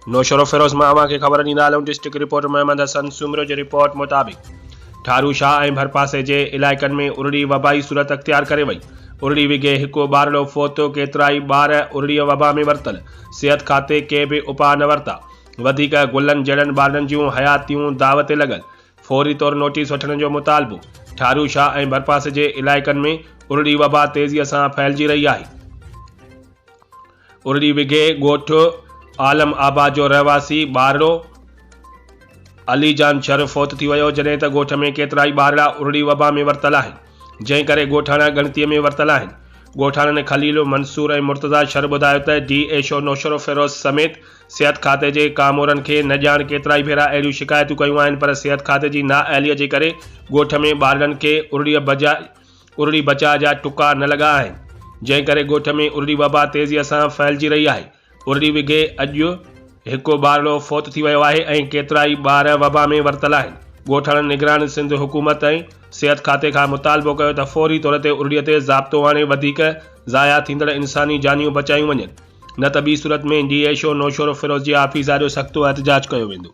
नौशरो फिरोज़ मामा के खबर ॾींदा हलूं। डिस्ट्रिक्ट रिपोर्टर मोहम्मद हसन सुमरो जी रिपोर्ट मुताबिक़ ठारू शाह ऐं भरपासे जे इलाइक़नि में उरड़ी वबाई सूरत अख्तियार करे वई। उरड़ी विघे हिकु ॿारड़ो फोतो, केतिराई ॿार उरड़ी वबा में वरतल। सिहत खाते के बि उपा न वरिता। वधीक गुलनि जड़नि ॿारनि जूं हयातियूं दाव ते लॻल। फौरी तौर नोटिस वठण जो मुतालबो। ठारू शाह ऐं भरपासे जे इलाइक़नि में उरड़ी वबा तेज़ीअ सां फैलिजी रही आहे। उरड़ी विघे ॻोठ आलम आबाद जो रहवासी ॿारड़ो अलीजान शरफ फौत थी वियो, जॾहिं त ॻोठ में केतिराई ॿारड़ा उरड़ी वबा में वरतल आहिनि, जंहिं करे ॻोठाणा ॻणतीअ में वरतल आहिनि। ॻोठाणनि खलील, मंसूर ऐं मुर्तज़ा शर ॿुधायो त DSO नौशरो फिरोज़ समेत सिहत खाते जे कामोरनि खे न ॼाण केतिराई भेरा अहिड़ियूं शिकायतूं कयूं आहिनि, पर सिहत खाते जी नाअहलीअ जे करे ॻोठ में ॿारनि खे उरड़ी बचा जा टुका न लॻा आहिनि, जंहिं करे ॻोठ में उरड़ी वबा तेज़ीअ सां फैलिजी रही आहे। उरड़ी विघे अॼु हिकु ॿारड़ो फौत थी वियो आहे ऐं केतिराई ॿार वबा में वरतल आहिनि। ॻोठाणनि निगरान सिंध हुकूमत ऐं सिहत खाते खां मुतालबो कयो त फौरी तौर ते उरड़ीअ ते ज़ाब्तो आणे वधीक ज़ाया थींदड़ इंसानी जानियूं बचायूं वञनि, न त ॿी सूरत में DSO नौशरो फिरोज़ जी आफ़ीस जो सख़्तो एहतजाज कयो वेंदो।